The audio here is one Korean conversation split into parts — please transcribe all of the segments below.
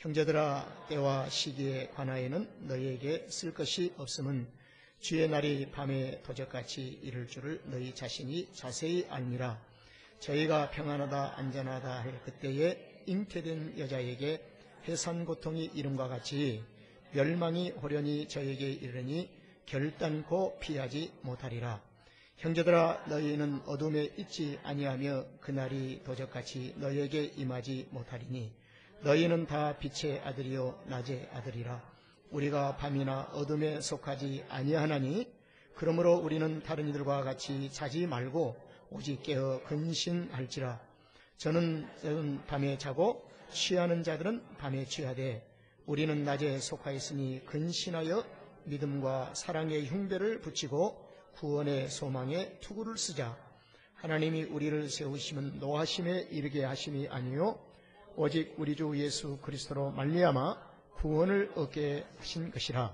형제들아, 때와 시기에 관하여는 너희에게 쓸 것이 없음은 주의 날이 밤에 도적같이 이를 줄을 너희 자신이 자세히 알미라. 저희가 평안하다 안전하다 할 그때에 잉태된 여자에게 해산 고통이 이름과 같이 멸망이 호련히 저에게 이르니 결단코 피하지 못하리라. 형제들아, 너희는 어둠에 있지 아니하며 그날이 도적같이 너희에게 임하지 못하리니 너희는 다 빛의 아들이요 낮의 아들이라. 우리가 밤이나 어둠에 속하지 아니하나니 그러므로 우리는 다른 이들과 같이 자지 말고 오직 깨어 근신할지라. 저는 밤에 자고 취하는 자들은 밤에 취하되 우리는 낮에 속하였으니 근신하여 믿음과 사랑의 흉배를 붙이고 구원의 소망에 투구를 쓰자. 하나님이 우리를 세우시면 노하심에 이르게 하심이 아니요 오직 우리 주 예수 그리스도로 말미암아 구원을 얻게 하신 것이라.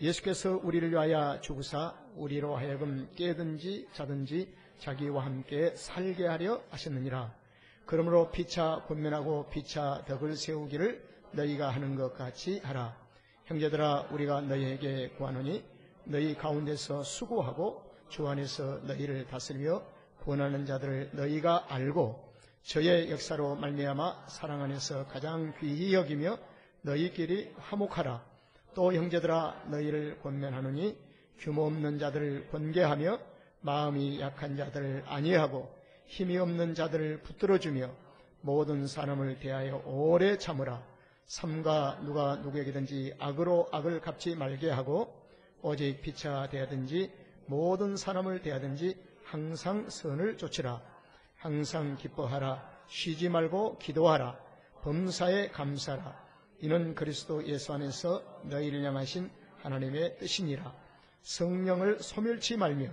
예수께서 우리를 위하여 죽으사 우리로 하여금 깨든지 자든지 자기와 함께 살게 하려 하셨느니라. 그러므로 피차 권면하고 피차 덕을 세우기를 너희가 하는 것 같이 하라. 형제들아, 우리가 너희에게 구하노니 너희 가운데서 수고하고 주 안에서 너희를 다스리며 권하는 자들을 너희가 알고 저의 역사로 말미암아 사랑 안에서 가장 귀히 여기며 너희끼리 화목하라. 또 형제들아, 너희를 권면하노니 규모 없는 자들을 권계하며 마음이 약한 자들을 안위하고 힘이 없는 자들을 붙들어주며 모든 사람을 대하여 오래 참으라. 삼가 누가 누구에게든지 악으로 악을 갚지 말게 하고 오직 피차 대하든지 모든 사람을 대하든지 항상 선을 좇으라. 항상 기뻐하라. 쉬지 말고 기도하라. 범사에 감사하라. 이는 그리스도 예수 안에서 너희를 향하신 하나님의 뜻이니라. 성령을 소멸치 말며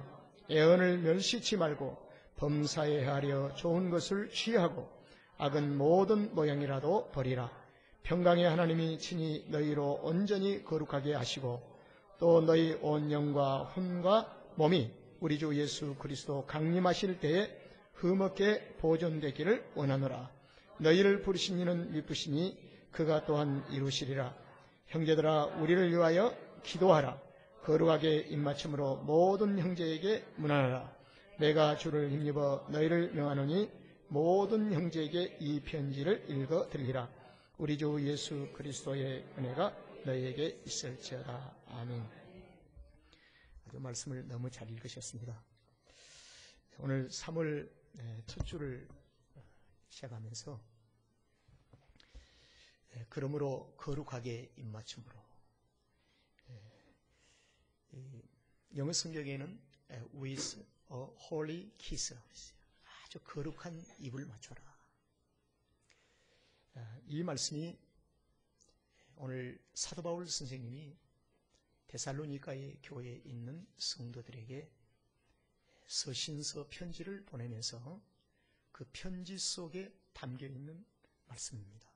애언을 멸시치 말고 범사에 하려 좋은 것을 취하고 악은 모든 모양이라도 버리라. 평강의 하나님이 친히 너희로 온전히 거룩하게 하시고 또 너희 온 영과 혼과 몸이 우리 주 예수 그리스도 강림하실 때에 흠없게 보존되기를 원하노라. 너희를 부르신 이는 미쁘시니 그가 또한 이루시리라. 형제들아, 우리를 위하여 기도하라. 거룩하게 입맞춤으로 모든 형제에게 문안하라. 내가 주를 힘입어 너희를 명하노니 모든 형제에게 이 편지를 읽어 들리라. 우리 주 예수 그리스도의 은혜가 너희에게 있을지어다. 아멘. 아주 말씀을 너무 잘 읽으셨습니다. 오늘 3월 첫 주를 시작하면서 그러므로 거룩하게 입맞춤으로, 영어 성경에는 with a holy kiss, 아주 거룩한 입을 맞춰라. 이 말씀이 오늘 사도 바울 선생님이 데살로니가의 교회에 있는 성도들에게 서신서 편지를 보내면서 그 편지 속에 담겨있는 말씀입니다.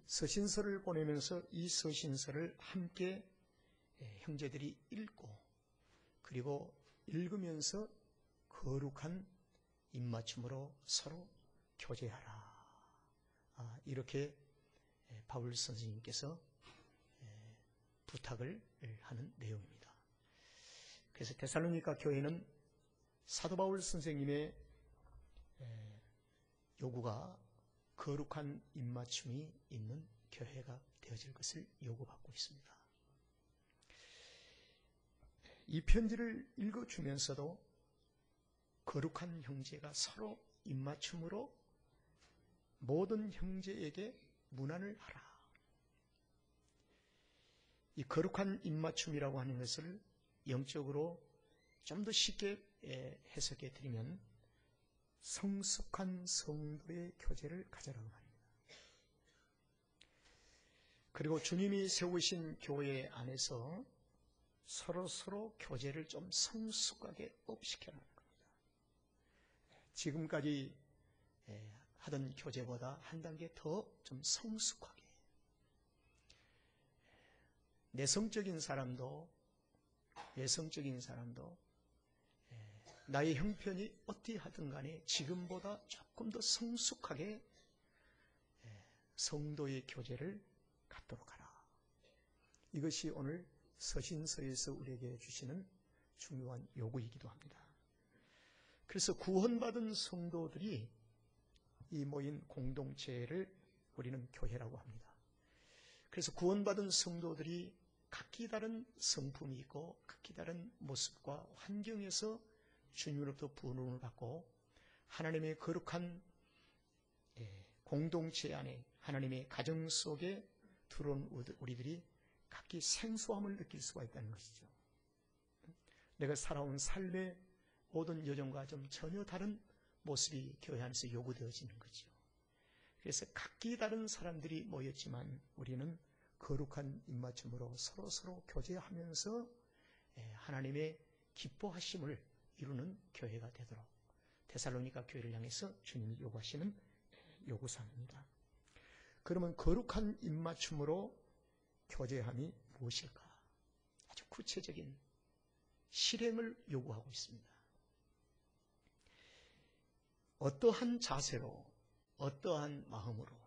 서신서를 보내면서 이 서신서를 함께 형제들이 읽고 그리고 읽으면서 거룩한 입맞춤으로 서로 교제하라. 이렇게 바울 선생님께서 부탁을 하는 내용입니다. 그래서 데살로니가 교회는 사도 바울 선생님의 요구가 거룩한 입맞춤이 있는 교회가 되어질 것을 요구받고 있습니다. 이 편지를 읽어주면서도 거룩한 형제가 서로 입맞춤으로 모든 형제에게 문안을 하라. 이 거룩한 입맞춤이라고 하는 것을 영적으로 좀 더 쉽게 해석해 드리면 성숙한 성도의 교제를 가져라고 합니다. 그리고 주님이 세우신 교회 안에서 서로 교제를 좀 성숙하게 업시켜라는 겁니다. 지금까지 하던 교제보다 한 단계 더 좀 성숙하게, 내성적인 사람도 외성적인 사람도 나의 형편이 어떻게 하든 간에 지금보다 조금 더 성숙하게 성도의 교제를 갖도록 하라. 이것이 오늘 서신서에서 우리에게 주시는 중요한 요구이기도 합니다. 그래서 구원받은 성도들이 이 모인 공동체를 우리는 교회라고 합니다. 그래서 구원받은 성도들이 각기 다른 성품이 있고 각기 다른 모습과 환경에서 주님으로부터 부름을 받고 하나님의 거룩한 공동체 안에 하나님의 가정 속에 들어온 우리들이 각기 생소함을 느낄 수가 있다는 것이죠. 내가 살아온 삶의 모든 여정과 좀 전혀 다른 모습이 교회 안에서 요구되어지는 거죠. 그래서 각기 다른 사람들이 모였지만 우리는 거룩한 입맞춤으로 서로 교제하면서 하나님의 기뻐하심을 이루는 교회가 되도록 데살로니가 교회를 향해서 주님이 요구하시는 요구사항입니다. 그러면 거룩한 입맞춤으로 교제함이 무엇일까? 아주 구체적인 실행을 요구하고 있습니다. 어떠한 자세로, 어떠한 마음으로,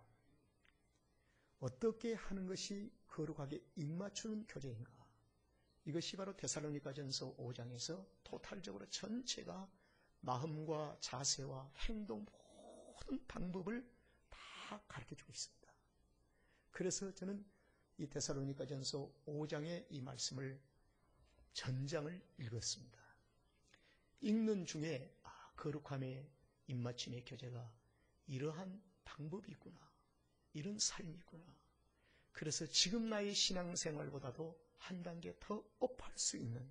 어떻게 하는 것이 거룩하게 입맞추는 교제인가? 이것이 바로 데살로니가전서 5장에서 토탈적으로 전체가 마음과 자세와 행동 모든 방법을 다 가르쳐주고 있습니다. 그래서 저는 이 데살로니가전서 5장의 이 말씀을 전장을 읽었습니다. 읽는 중에 거룩함의 입맞춤의 교제가 이러한 방법이 있구나. 이런 삶이 있구나. 그래서 지금 나의 신앙생활보다도 한 단계 더 업할 수 있는,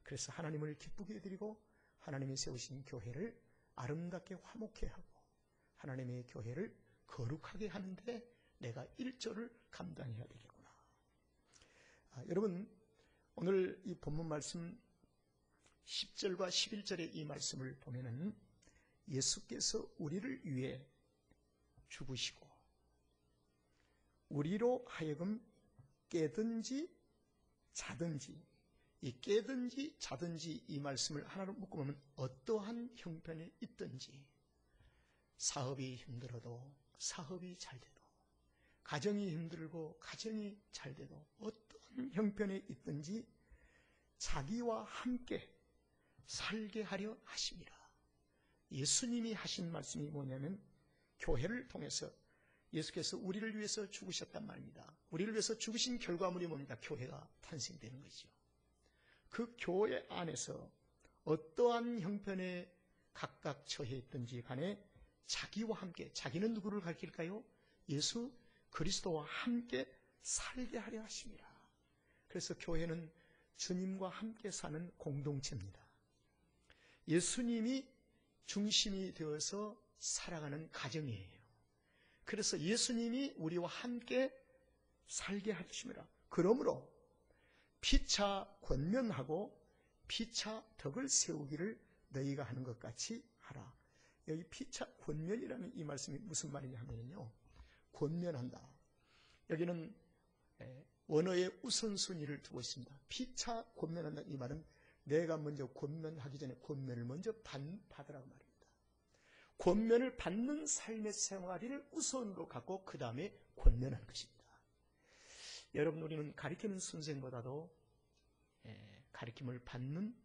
그래서 하나님을 기쁘게 해드리고 하나님이 세우신 교회를 아름답게 화목해 하고 하나님의 교회를 거룩하게 하는데 내가 일조를 감당해야 되겠구나. 여러분, 오늘 이 본문 말씀 10절과 11절의 이 말씀을 보면은 예수께서 우리를 위해 죽으시고 우리로 하여금 깨든지 자든지, 이 깨든지 자든지 이 말씀을 하나로 묶어보면 어떠한 형편에 있든지, 사업이 힘들어도 사업이 잘 돼도, 가정이 힘들고 가정이 잘 돼도, 어떤 형편에 있든지 자기와 함께 살게 하려 하심이라. 예수님이 하신 말씀이 뭐냐면 교회를 통해서 예수께서 우리를 위해서 죽으셨단 말입니다. 우리를 위해서 죽으신 결과물이 뭡니까? 교회가 탄생되는 것이죠. 그 교회 안에서 어떠한 형편에 각각 처해 있든지 간에 자기와 함께, 자기는 누구를 가리킬까요? 예수 그리스도와 함께 살게 하려 하십니다. 그래서 교회는 주님과 함께 사는 공동체입니다. 예수님이 중심이 되어서 살아가는 가정이에요. 그래서 예수님이 우리와 함께 살게 하십니다. 그러므로 피차 권면하고 피차 덕을 세우기를 너희가 하는 것 같이 하라. 여기 피차 권면이라는 이 말씀이 무슨 말이냐 하면요, 권면한다. 여기는 원어의 우선순위를 두고 있습니다. 피차 권면한다. 이 말은 내가 먼저 권면하기 전에 권면을 먼저 받으라고 말입니다. 권면을 받는 삶의 생활을 우선으로 갖고 그 다음에 권면하는 것입니다. 여러분, 우리는 가르치는 선생보다도 가르침을 받는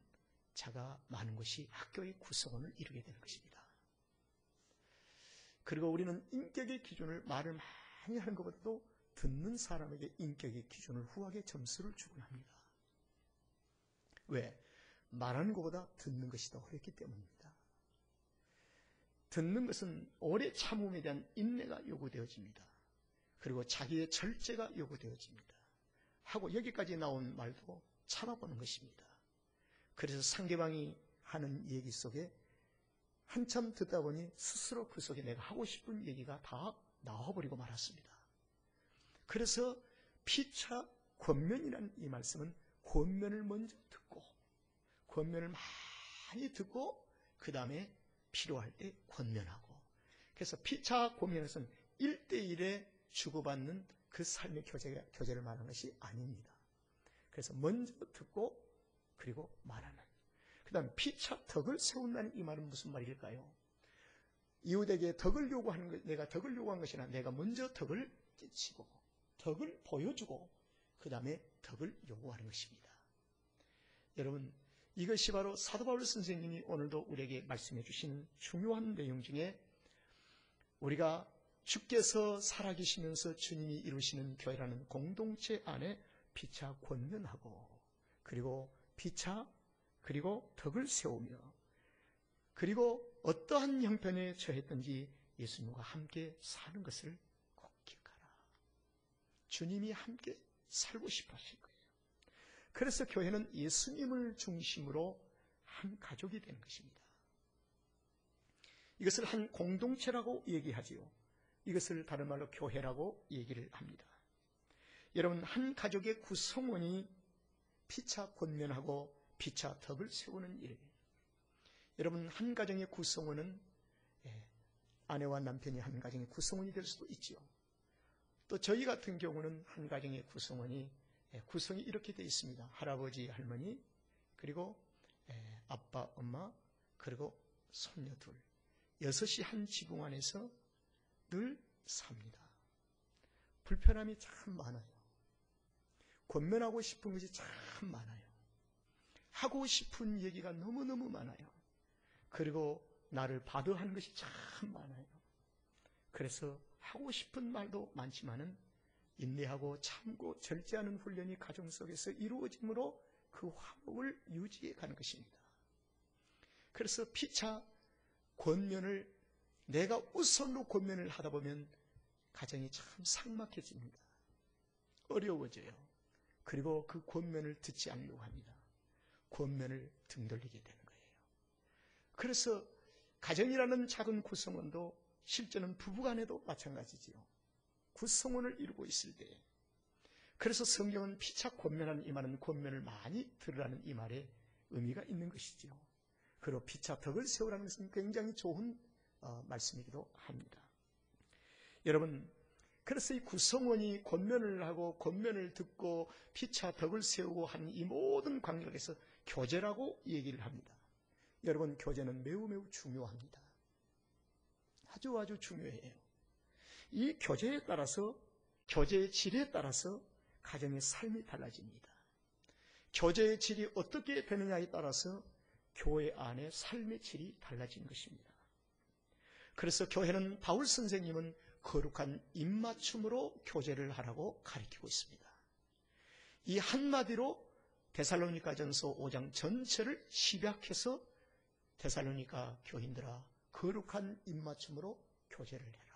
자가 많은 것이 학교의 구성원을 이루게 되는 것입니다. 그리고 우리는 인격의 기준을 말을 많이 하는 것보다도 듣는 사람에게 인격의 기준을 후하게 점수를 주곤 합니다. 왜? 말하는 것보다 듣는 것이 더 어렵기 때문입니다. 듣는 것은 오래 참음에 대한 인내가 요구되어집니다. 그리고 자기의 절제가 요구되어집니다. 하고 여기까지 나온 말도 참아보는 것입니다. 그래서 상대방이 하는 얘기 속에 한참 듣다 보니 스스로 그 속에 내가 하고 싶은 얘기가 다 나와버리고 말았습니다. 그래서 피차 권면이라는 이 말씀은 권면을 먼저 듣고, 권면을 많이 듣고 그 다음에 필요할 때 권면하고, 그래서 피차 권면에서는 1대1에 주고받는 그 삶의 교제를 말하는 것이 아닙니다. 그래서 먼저 듣고 그리고 말하는, 그 다음 피차 덕을 세운다는 이 말은 무슨 말일까요? 이웃에게 덕을 요구하는 것, 내가 덕을 요구한 것이 아니라 내가 먼저 덕을 끼치고 덕을 보여주고 그 다음에 덕을 요구하는 것입니다. 여러분, 이것이 바로 사도 바울 선생님이 오늘도 우리에게 말씀해 주시는 중요한 내용 중에 우리가 주께서 살아계시면서 주님이 이루시는 교회라는 공동체 안에 피차 권면하고 그리고 피차 그리고 덕을 세우며 그리고 어떠한 형편에 처했든지 예수님과 함께 사는 것을 꼭 기억하라. 주님이 함께 살고 싶어 하실 거예요. 그래서 교회는 예수님을 중심으로 한 가족이 되는 것입니다. 이것을 한 공동체라고 얘기하지요. 이것을 다른 말로 교회라고 얘기를 합니다. 여러분, 한 가족의 구성원이 피차 권면하고 피차 덕을 세우는 일. 여러분, 한 가정의 구성원은 아내와 남편이 한 가정의 구성원이 될 수도 있지요. 또 저희 같은 경우는 한 가정의 구성원이 구성이 이렇게 되어 있습니다. 할아버지, 할머니, 그리고 아빠, 엄마, 그리고 손녀 둘. 6이 한 지붕 안에서 늘 삽니다. 불편함이 참 많아요. 권면하고 싶은 것이 참 많아요. 하고 싶은 얘기가 너무너무 많아요. 그리고 나를 바더하는 것이 참 많아요. 그래서 하고 싶은 말도 많지만은 인내하고 참고 절제하는 훈련이 가정 속에서 이루어짐으로 그 화목을 유지해 가는 것입니다. 그래서 피차 권면을 내가 우선으로 권면을 하다 보면 가정이 참 삭막해집니다. 어려워져요. 그리고 그 권면을 듣지 않으려고 합니다. 권면을 등돌리게 되는 거예요. 그래서 가정이라는 작은 구성원도 실제는 부부간에도 마찬가지지요. 구성원을 이루고 있을 때 그래서 성경은 피차 권면하는 이 말은 권면을 많이 들으라는 이 말에 의미가 있는 것이지요. 그리고 피차 덕을 세우라는 것은 굉장히 좋은 말씀이기도 합니다. 여러분, 그래서 이 구성원이 권면을 하고 권면을 듣고 피차 덕을 세우고 하는 이 모든 관계에서 교제라고 얘기를 합니다. 여러분, 교제는 매우 매우 중요합니다. 아주 중요해요. 이 교제에 따라서 교제의 질에 따라서 가정의 삶이 달라집니다. 교제의 질이 어떻게 되느냐에 따라서 교회 안의 삶의 질이 달라진 것입니다. 그래서 교회는 바울 선생님은 거룩한 입맞춤으로 교제를 하라고 가르치고 있습니다. 이 한마디로 데살로니가전서 5장 전체를 집약해서 데살로니가 교인들아 거룩한 입맞춤으로 교제를 해라.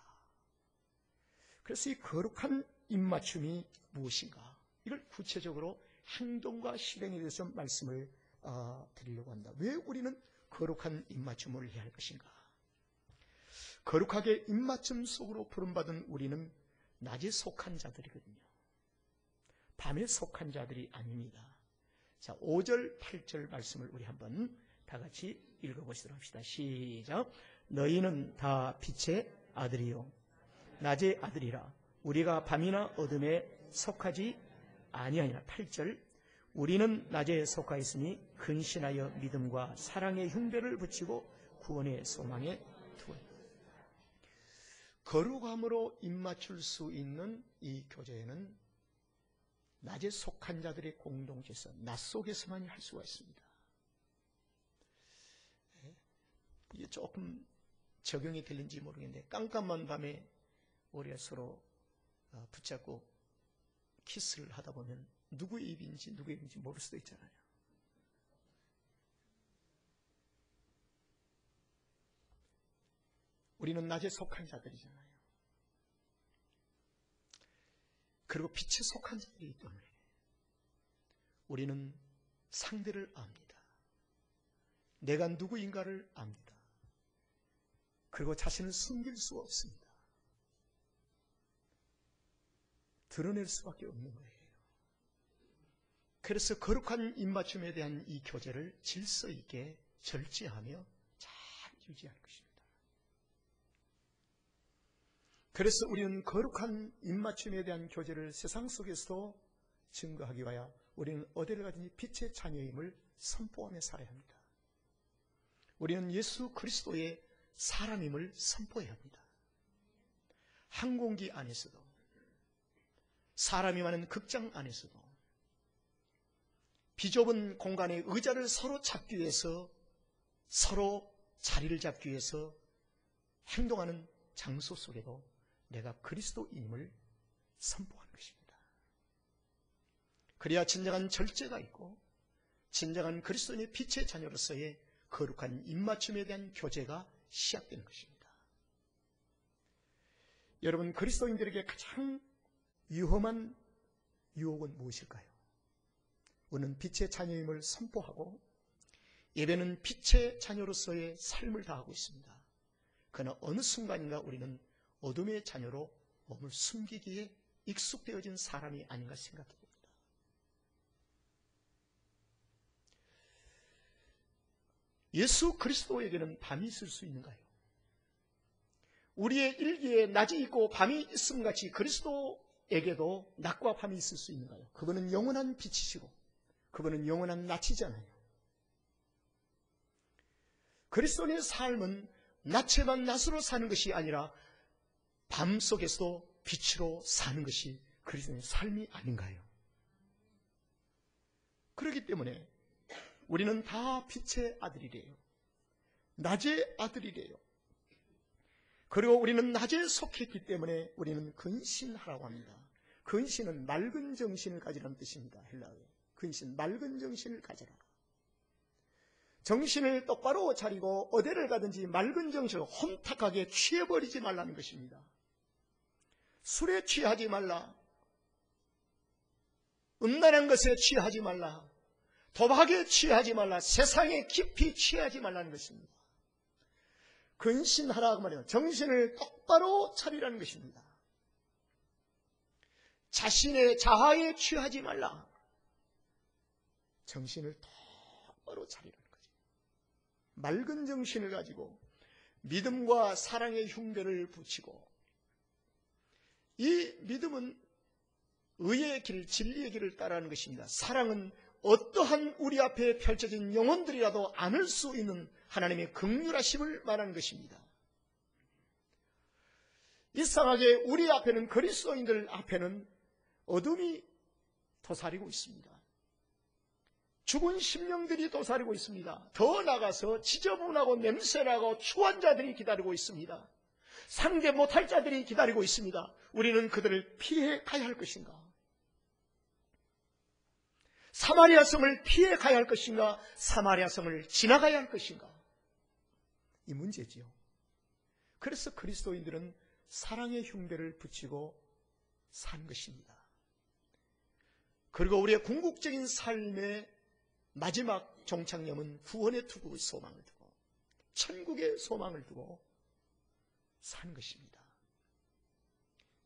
그래서 이 거룩한 입맞춤이 무엇인가? 이걸 구체적으로 행동과 실행에 대해서 말씀을 드리려고 한다. 왜 우리는 거룩한 입맞춤을 해야 할 것인가? 거룩하게 입맞춤 속으로 부름받은 우리는 낮에 속한 자들이거든요. 밤에 속한 자들이 아닙니다. 자, 5절, 8절 말씀을 우리 한번 다 같이 읽어보시도록 합시다. 시작. 너희는 다 빛의 아들이요 낮의 아들이라. 우리가 밤이나 어둠에 속하지 아니하니라. 8절. 우리는 낮에 속하였으니 근신하여 믿음과 사랑의 흉배를 붙이고 구원의 소망에 두어. 거룩함으로 입맞출 수 있는 이 교제는 낮에 속한 자들의 공동체에서 낮 속에서만 할 수가 있습니다. 이게 조금 적용이 되는지 모르겠는데 깜깜한 밤에 우리가 서로 붙잡고 키스를 하다 보면 누구의 입인지 누구의 입인지 모를 수도 있잖아요. 우리는 낮에 속한 자들이잖아요. 그리고 빛에 속한 자들이기 때문에 우리는 상대를 압니다. 내가 누구인가를 압니다. 그리고 자신을 숨길 수 없습니다. 드러낼 수밖에 없는 거예요. 그래서 거룩한 입맞춤에 대한 이 교제를 질서 있게 절제하며 잘 유지할 것입니다. 그래서 우리는 거룩한 입맞춤에 대한 교제를 세상 속에서도 증거하기 위하여 우리는 어디를 가든지 빛의 자녀임을 선포하며 살아야 합니다. 우리는 예수 그리스도의 사람임을 선포해야 합니다. 항공기 안에서도, 사람이 많은 극장 안에서도, 비좁은 공간의 의자를 서로 잡기 위해서, 서로 자리를 잡기 위해서 행동하는 장소 속에도 내가 그리스도인임을 선포하는 것입니다. 그래야 진정한 절제가 있고 진정한 그리스도인의 빛의 자녀로서의 거룩한 입맞춤에 대한 교제가 시작되는 것입니다. 여러분, 그리스도인들에게 가장 위험한 유혹은 무엇일까요? 우리는 빛의 자녀임을 선포하고 예배는 빛의 자녀로서의 삶을 다하고 있습니다. 그러나 어느 순간인가 우리는 어둠의 자녀로 몸을 숨기기에 익숙되어진 사람이 아닌가 생각해 봅니다. 예수 그리스도에게는 밤이 있을 수 있는가요? 우리의 일기에 낮이 있고 밤이 있음 같이 그리스도에게도 낮과 밤이 있을 수 있는가요? 그분은 영원한 빛이시고 그분은 영원한 낮이잖아요. 그리스도인의 삶은 낮에만 낮으로 사는 것이 아니라 밤 속에서도 빛으로 사는 것이 그리스도인의 삶이 아닌가요? 그렇기 때문에 우리는 다 빛의 아들이래요. 낮의 아들이래요. 그리고 우리는 낮에 속했기 때문에 우리는 근신하라고 합니다. 근신은 맑은 정신을 가지라는 뜻입니다. 헬라어에. 근신, 맑은 정신을 가져라. 정신을 똑바로 차리고 어디를 가든지 맑은 정신으로 혼탁하게 취해버리지 말라는 것입니다. 술에 취하지 말라. 음란한 것에 취하지 말라. 도박에 취하지 말라. 세상에 깊이 취하지 말라는 것입니다. 근신하라고 말해요. 정신을 똑바로 차리라는 것입니다. 자신의 자아에 취하지 말라. 정신을 똑바로 차리라는 거죠. 맑은 정신을 가지고 믿음과 사랑의 흉배를 붙이고, 이 믿음은 의의 길, 진리의 길을 따라하는 것입니다. 사랑은 어떠한 우리 앞에 펼쳐진 영혼들이라도 안을 수 있는 하나님의 긍휼하심을 말하는 것입니다. 이상하게 우리 앞에는, 그리스도인들 앞에는 어둠이 도사리고 있습니다. 죽은 심령들이 도사리고 있습니다. 더 나가서 지저분하고 냄새나고 추한 자들이 기다리고 있습니다. 상대 못할 자들이 기다리고 있습니다. 우리는 그들을 피해 가야 할 것인가? 사마리아 성을 피해 가야 할 것인가? 사마리아 성을 지나가야 할 것인가? 이 문제지요. 그래서 그리스도인들은 사랑의 흉배를 붙이고 산 것입니다. 그리고 우리의 궁극적인 삶의 마지막 종착점은 구원의 투구의 소망을 두고, 천국의 소망을 두고 산 것입니다.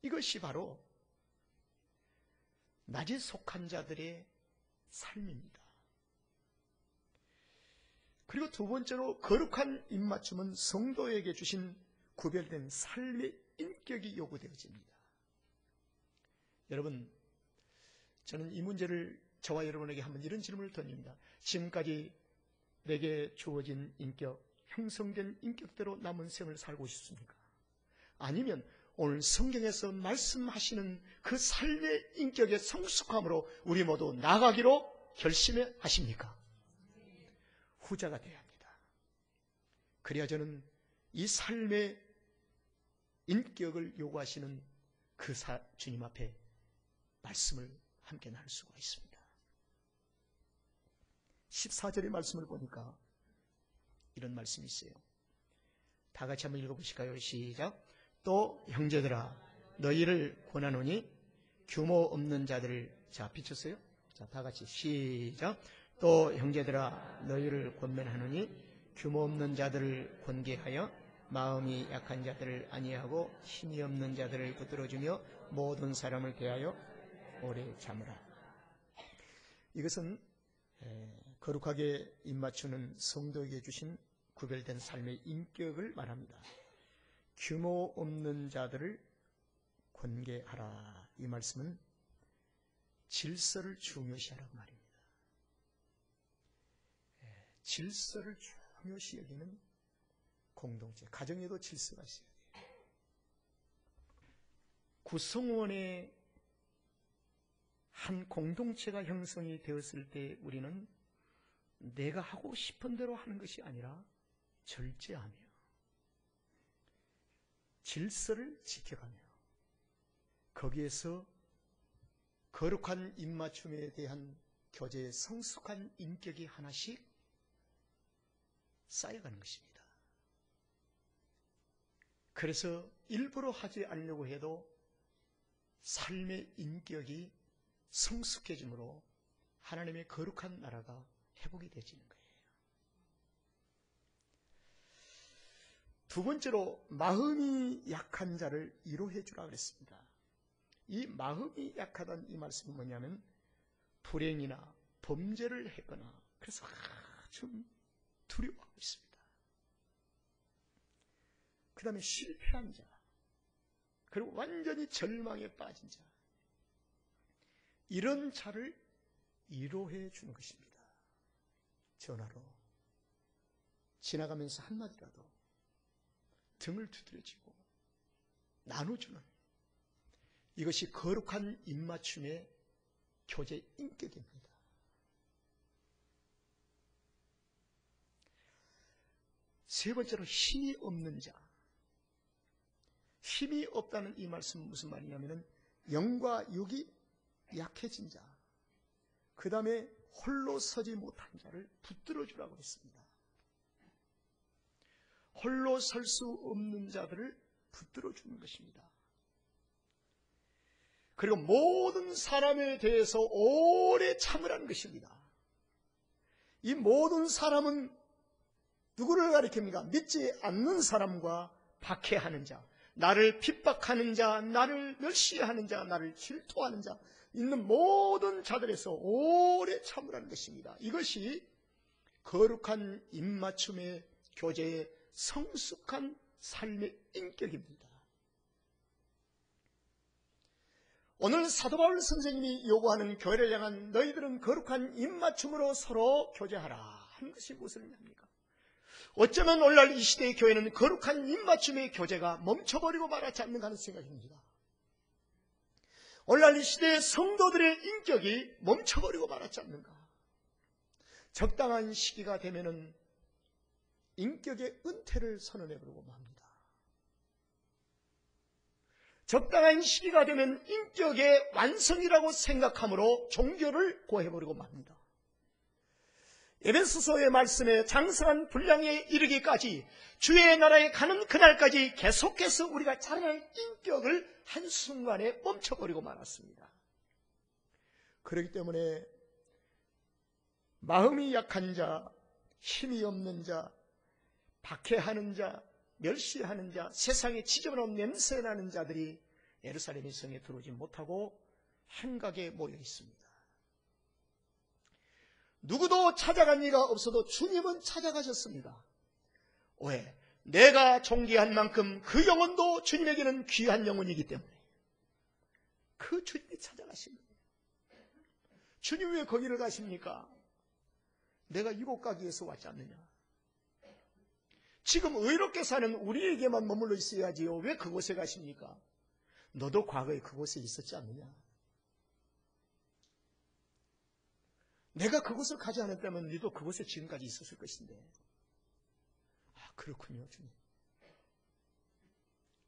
이것이 바로 낮에 속한 자들의 삶입니다. 그리고 두 번째로 거룩한 입맞춤은 성도에게 주신 구별된 삶의 인격이 요구되어집니다. 여러분, 저는 이 문제를 저와 여러분에게 한번 이런 질문을 던집니다. 지금까지 내게 주어진 인격, 형성된 인격대로 남은 생을 살고 싶습니까? 아니면 오늘 성경에서 말씀하시는 그 삶의 인격의 성숙함으로 우리 모두 나아가기로 결심해 하십니까? 후자가 되어야 합니다. 그래야 저는 이 삶의 인격을 요구하시는 그 주님 앞에 말씀을 함께 나눌 수가 있습니다. 14절의 말씀을 보니까 이런 말씀이 있어요. 다 같이 한번 읽어보실까요? 시작. 또 형제들아, 너희를 권하노니 규모 없는 자들을, 자, 비쳤어요? 자, 다 같이 시작. 또 형제들아, 너희를 권면하노니 규모 없는 자들을 권계하여 마음이 약한 자들을 안위하고 힘이 없는 자들을 붙들어주며 모든 사람을 대하여 오래 참으라. 이것은 거룩하게 입맞추는 성도에게 주신 구별된 삶의 인격을 말합니다. 규모 없는 자들을 권계하라. 이 말씀은 질서를 중요시하라고 말입니다. 질서를 중요시 여기는 공동체, 가정에도 질서가 있어야 돼요. 구성원의 한 공동체가 형성이 되었을 때 우리는 내가 하고 싶은 대로 하는 것이 아니라 절제하며 질서를 지켜가며 거기에서 거룩한 입맞춤에 대한 교제의 성숙한 인격이 하나씩 쌓여가는 것입니다. 그래서 일부러 하지 않으려고 해도 삶의 인격이 성숙해짐으로 하나님의 거룩한 나라가 회복이 되어지는 거예요. 두 번째로 마음이 약한 자를 위로해 주라 그랬습니다. 이 마음이 약하다는 이 말씀은 뭐냐면 불행이나 범죄를 했거나 그래서 아주 두려워하고 있습니다. 그 다음에 실패한 자, 그리고 완전히 절망에 빠진 자, 이런 자를 위로해 주는 것입니다. 전화로 지나가면서 한마디라도 등을 두드려주고 나눠주는 이것이 거룩한 입맞춤의 교제 인격입니다. 세 번째로 힘이 없는 자. 힘이 없다는 이 말씀은 무슨 말이냐면 영과 육이 약해진 자, 그 다음에 홀로 서지 못한 자를 붙들어 주라고 했습니다. 홀로 설 수 없는 자들을 붙들어 주는 것입니다. 그리고 모든 사람에 대해서 오래 참으라는 것입니다. 이 모든 사람은 누구를 가리킵니까? 믿지 않는 사람과 박해하는 자, 나를 핍박하는 자, 나를 멸시하는 자, 나를 질투하는 자, 있는 모든 자들에서 오래 참으라는 것입니다. 이것이 거룩한 입맞춤의 교제의 성숙한 삶의 인격입니다. 오늘 사도 바울 선생님이 요구하는 교회를 향한 너희들은 거룩한 입맞춤으로 서로 교제하라 하는 것이 무슨 의미입니까? 어쩌면 오늘날 이 시대의 교회는 거룩한 입맞춤의 교제가 멈춰버리고 말았지 않는가 하는 생각입니다. 오늘날 이 시대의 성도들의 인격이 멈춰버리고 말았지 않는가. 적당한 시기가 되면은 인격의 은퇴를 선언해버리고 맙니다. 적당한 시기가 되면 인격의 완성이라고 생각함으로 종교를 고해버리고 맙니다. 에베소서의 말씀에 장성한 분량에 이르기까지 주의 나라에 가는 그날까지 계속해서 우리가 자라날 인격을 한순간에 멈춰버리고 말았습니다. 그렇기 때문에 마음이 약한 자, 힘이 없는 자, 박해하는 자, 멸시하는 자, 세상에 지저분한 냄새나는 자들이 예루살렘의 성에 들어오지 못하고 행각에 모여 있습니다. 누구도 찾아간 이가 없어도 주님은 찾아가셨습니다. 왜? 내가 존귀한 만큼 그 영혼도 주님에게는 귀한 영혼이기 때문에 그 주님이 찾아가신 거예요. 주님 왜 거기를 가십니까? 내가 이곳 가기 위해서 왔지 않느냐? 지금 의롭게 사는 우리에게만 머물러 있어야지요. 왜 그곳에 가십니까? 너도 과거에 그곳에 있었지 않느냐? 내가 그곳을 가지 않았다면 너도 그곳에 지금까지 있었을 것인데. 아, 그렇군요, 주님.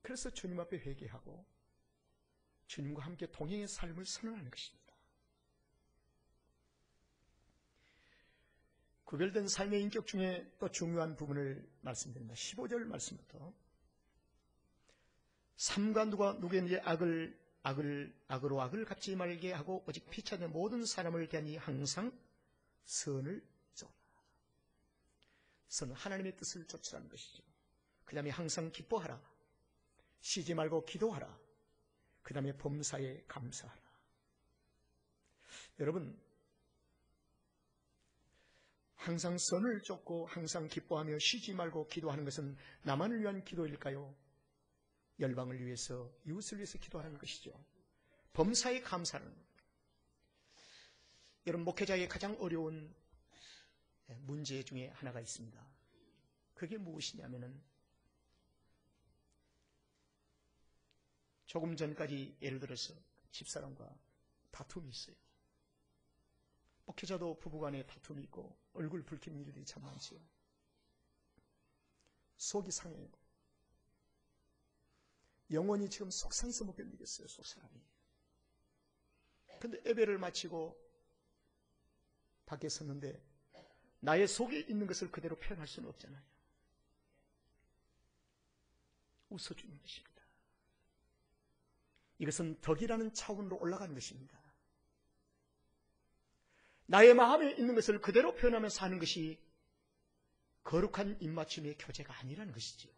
그래서 주님 앞에 회개하고 주님과 함께 동행의 삶을 선언하는 것입니다. 구별된 삶의 인격 중에 또 중요한 부분을 말씀드립니다. 15절 말씀부터 삼가 누가 누구에게 악으로 악을 갚지 말게 하고 오직 피차는 모든 사람을 대하니 항상 선을 쫓아라. 선은 하나님의 뜻을 쫓으라는 것이죠. 그 다음에 항상 기뻐하라. 쉬지 말고 기도하라. 그 다음에 범사에 감사하라. 여러분, 항상 선을 쫓고 항상 기뻐하며 쉬지 말고 기도하는 것은 나만을 위한 기도일까요? 열방을 위해서, 이웃을 위해서 기도하는 것이죠. 범사에 감사하는 것. 여러분, 목회자의 가장 어려운 문제 중에 하나가 있습니다. 그게 무엇이냐면은 조금 전까지 예를 들어서 집사람과 다툼이 있어요. 목회자도 부부간에 다툼이 있고 얼굴 붉힌 일들이 참 많지요. 속이 상해요. 영혼이 지금 속상해서 못 견디겠어요, 속사람이. 근데 예배를 마치고 밖에 섰는데 나의 속에 있는 것을 그대로 표현할 수는 없잖아요. 웃어주는 것입니다. 이것은 덕이라는 차원으로 올라가는 것입니다. 나의 마음에 있는 것을 그대로 표현하며 사는 것이 거룩한 입맞춤의 교제가 아니라는 것이지요.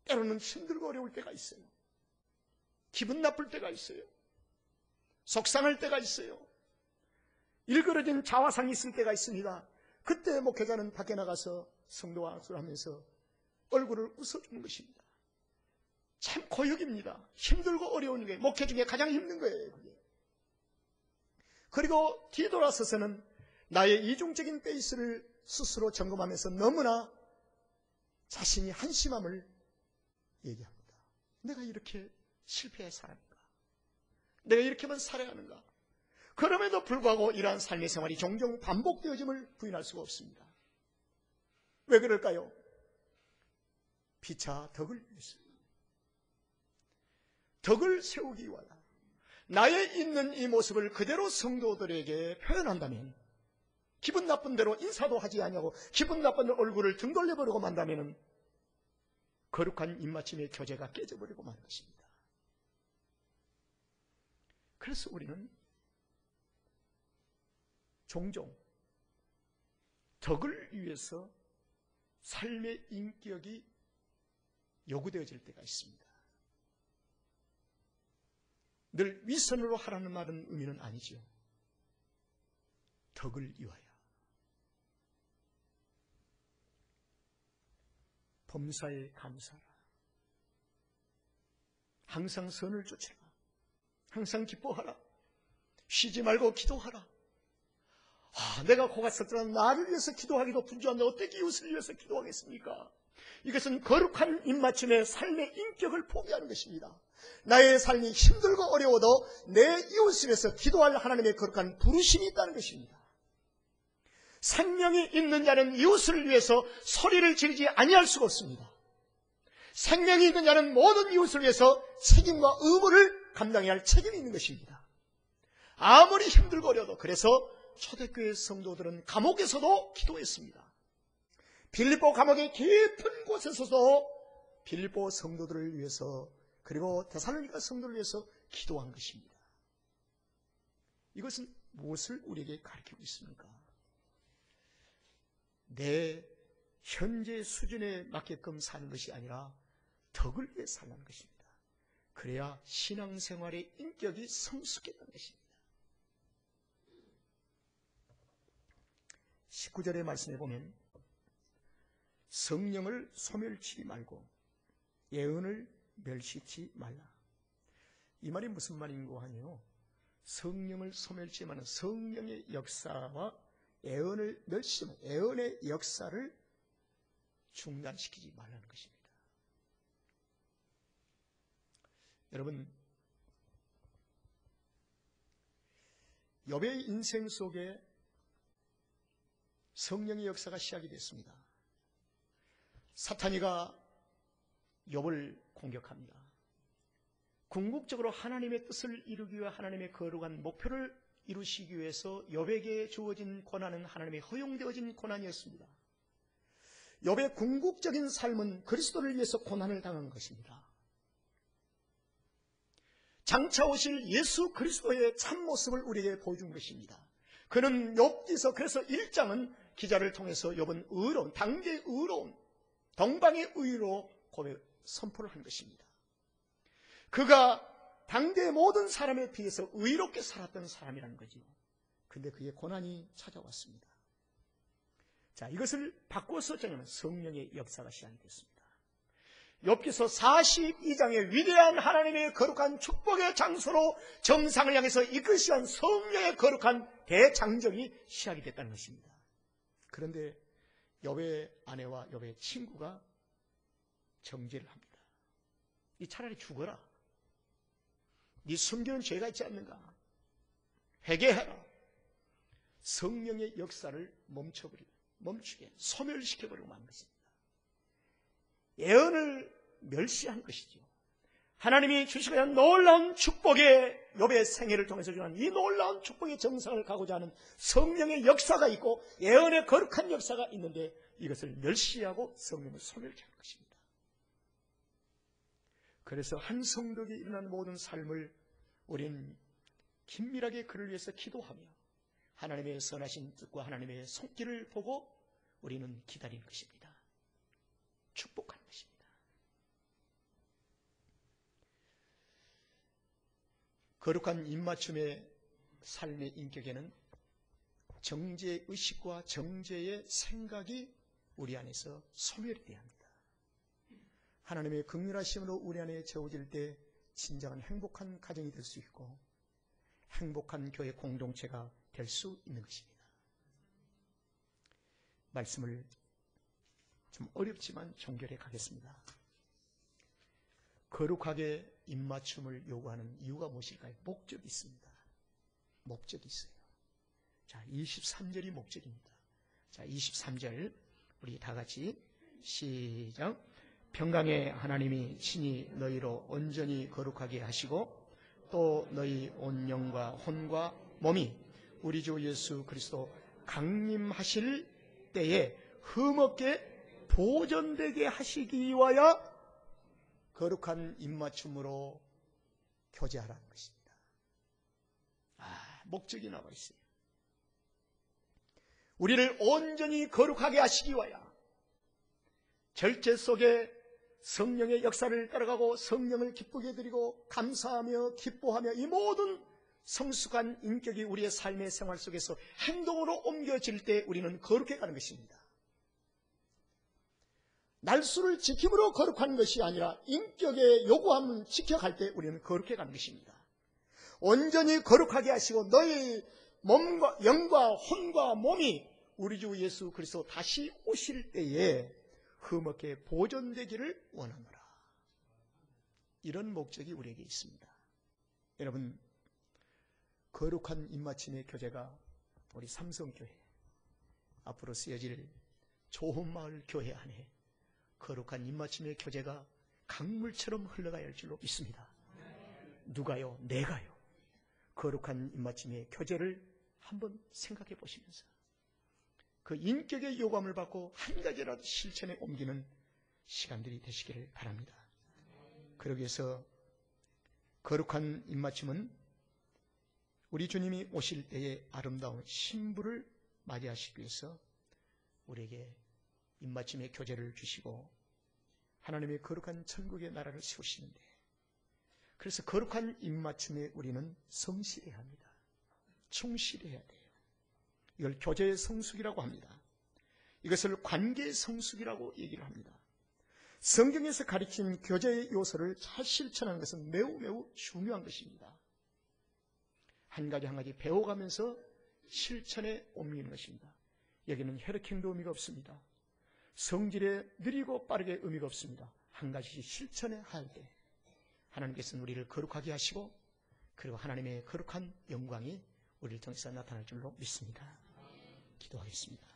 때로는 힘들고 어려울 때가 있어요. 기분 나쁠 때가 있어요. 속상할 때가 있어요. 일그러진 자화상이 있을 때가 있습니다. 그때 목회자는 밖에 나가서 성도와 악수를 하면서 얼굴을 웃어주는 것입니다. 참 고역입니다. 힘들고 어려운 게 목회 중에 가장 힘든 거예요. 그게. 그리고 뒤돌아서서는 나의 이중적인 베이스를 스스로 점검하면서 너무나 자신이 한심함을 얘기합니다. 내가 이렇게 실패의 사람인가? 내가 이렇게만 살아야 하는가? 그럼에도 불구하고 이러한 삶의 생활이 종종 반복되어짐을 부인할 수가 없습니다. 왜 그럴까요? 피차 덕을 위해서. 덕을 세우기 위하여 나의 있는 이 모습을 그대로 성도들에게 표현한다면, 기분 나쁜 대로 인사도 하지 아니하고 기분 나쁜 얼굴을 등 돌려버리고 만다면 거룩한 입맞춤의 교제가 깨져버리고 만 것입니다. 그래서 우리는 종종 덕을 위해서 삶의 인격이 요구되어질 때가 있습니다. 늘 위선으로 하라는 말은 의미는 아니죠. 덕을 위하여. 범사에 감사하라. 항상 선을 쫓아라. 항상 기뻐하라. 쉬지 말고 기도하라. 내가 고가 설정한 나를 위해서 기도하기도 분주한데 어떻게 이웃을 위해서 기도하겠습니까? 이것은 거룩한 입맞춤의 삶의 인격을 포기하는 것입니다. 나의 삶이 힘들고 어려워도 내 이웃을 위해서 기도할 하나님의 거룩한 부르심이 있다는 것입니다. 생명이 있는 자는 이웃을 위해서 소리를 지르지 아니할 수가 없습니다. 생명이 있는 자는 모든 이웃을 위해서 책임과 의무를 감당해야 할 책임이 있는 것입니다. 아무리 힘들고 어려도. 그래서 초대교회 성도들은 감옥에서도 기도했습니다. 빌립보 감옥의 깊은 곳에서도 빌립보 성도들을 위해서, 그리고 데살로니가 성도를 위해서 기도한 것입니다. 이것은 무엇을 우리에게 가르치고 있습니까? 내 현재 수준에 맞게끔 사는 것이 아니라 덕을 위해 살라는 것입니다. 그래야 신앙생활의 인격이 성숙했다는 것입니다. 19절의 말씀에 보면 성령을 소멸치 말고 예언을 멸시치 말라. 이 말이 무슨 말인고 하니요, 성령을 소멸치 말은 성령의 역사와 예언을 멸시하면 예언의 역사를 중단시키지 말라는 것입니다. 여러분, 욥의 인생 속에 성령의 역사가 시작이 됐습니다. 사탄이가 욥을 공격합니다. 궁극적으로 하나님의 뜻을 이루기 위해 하나님의 거룩한 목표를 이루시기 위해서 욥에게 주어진 고난은 하나님의 허용되어진 고난이었습니다. 욥의 궁극적인 삶은 그리스도를 위해서 고난을 당한 것입니다. 장차 오실 예수 그리스도의 참모습을 우리에게 보여준 것입니다. 그는 욥기서 그래서 1장은 기자를 통해서 욥은 의로운, 당대의 의로운, 동방의 의로 선포를 한 것입니다. 그가 당대의 모든 사람에 비해서 의롭게 살았던 사람이라는 거죠. 그런데 그의 고난이 찾아왔습니다. 자, 이것을 바꿔서 정하면 성령의 역사가 시작이 됐습니다. 욥기서 42장의 위대한 하나님의 거룩한 축복의 장소로 정상을 향해서 이것이 한 성령의 거룩한 대장정이 시작이 됐다는 것입니다. 그런데 욥의 아내와 욥의 친구가 정죄를 합니다. 이 차라리 죽어라. 네 숨겨놓은 죄가 있지 않는가? 회개하라. 성령의 역사를 멈추게 소멸시켜버리고 만 것입니다. 예언을 멸시한 것이죠. 하나님이 주시고자 하는 놀라운 축복의 욥의 생애를 통해서 주는 이 놀라운 축복의 정상을 가고자 하는 성령의 역사가 있고 예언의 거룩한 역사가 있는데 이것을 멸시하고 성령을 소멸시하는 것입니다. 그래서 한 성도에게 일어난 모든 삶을 우리는 긴밀하게 그를 위해서 기도하며 하나님의 선하신 뜻과 하나님의 손길을 보고 우리는 기다리는 것입니다. 축복하는 것입니다. 거룩한 입맞춤의 삶의 인격에는 정죄의식과 정죄의 생각이 우리 안에서 소멸이 되어야 합니다. 하나님의 긍휼하심으로 우리 안에 채워질 때 진정한 행복한 가정이 될 수 있고 행복한 교회 공동체가 될 수 있는 것입니다. 말씀을 좀 어렵지만 종결해 가겠습니다. 거룩하게 입맞춤을 요구하는 이유가 무엇일까요? 목적이 있습니다. 목적이 있어요. 자, 23절이 목적입니다. 자, 23절 우리 다 같이 시작. 평강의 하나님이 친히 너희로 온전히 거룩하게 하시고 또 너희 온 영과 혼과 몸이 우리 주 예수 그리스도 강림하실 때에 흠없게 보존되게 하시기 위하여 거룩한 입맞춤으로 교제하라는 것입니다. 목적이 나와 있어요. 우리를 온전히 거룩하게 하시기 위하여 절제 속에 성령의 역사를 따라가고 성령을 기쁘게 드리고 감사하며 기뻐하며 이 모든 성숙한 인격이 우리의 삶의 생활 속에서 행동으로 옮겨질 때 우리는 거룩해 가는 것입니다. 날수를 지킴으로 거룩한 것이 아니라 인격의 요구함을 지켜갈 때 우리는 거룩해 가는 것입니다. 온전히 거룩하게 하시고 너희 몸과 영과 혼과 몸이 우리 주 예수 그리스도 다시 오실 때에 흠없게 보존되기를 원하노라. 이런 목적이 우리에게 있습니다. 여러분, 거룩한 입맞춤의 교제가 우리 삼성교회 앞으로 쓰여질 좋은마을 교회 안에 거룩한 입맞춤의 교제가 강물처럼 흘러가야 할 줄로 믿습니다. 누가요? 내가요. 거룩한 입맞춤의 교제를 한번 생각해 보시면서 그 인격의 요감을 받고 한 가지라도 실천에 옮기는 시간들이 되시기를 바랍니다. 그러기 위해서 거룩한 입맞춤은 우리 주님이 오실 때의 아름다운 신부를 맞이하시기 위해서 우리에게 입맞춤의 교제를 주시고 하나님의 거룩한 천국의 나라를 세우시는데, 그래서 거룩한 입맞춤에 우리는 성실해야 합니다. 충실해야 돼요. 이걸 교제의 성숙이라고 합니다. 이것을 관계의 성숙이라고 얘기를 합니다. 성경에서 가르친 교제의 요소를 잘 실천하는 것은 매우 매우 중요한 것입니다. 한 가지 한 가지 배워가면서 실천에 옮기는 것입니다. 여기는 혈액행도 의미가 없습니다. 성질에 느리고 빠르게 의미가 없습니다. 한 가지씩 실천해 할 때 하나님께서는 우리를 거룩하게 하시고 그리고 하나님의 거룩한 영광이 우리를 통해서 나타날 줄로 믿습니다. 기도하겠습니다.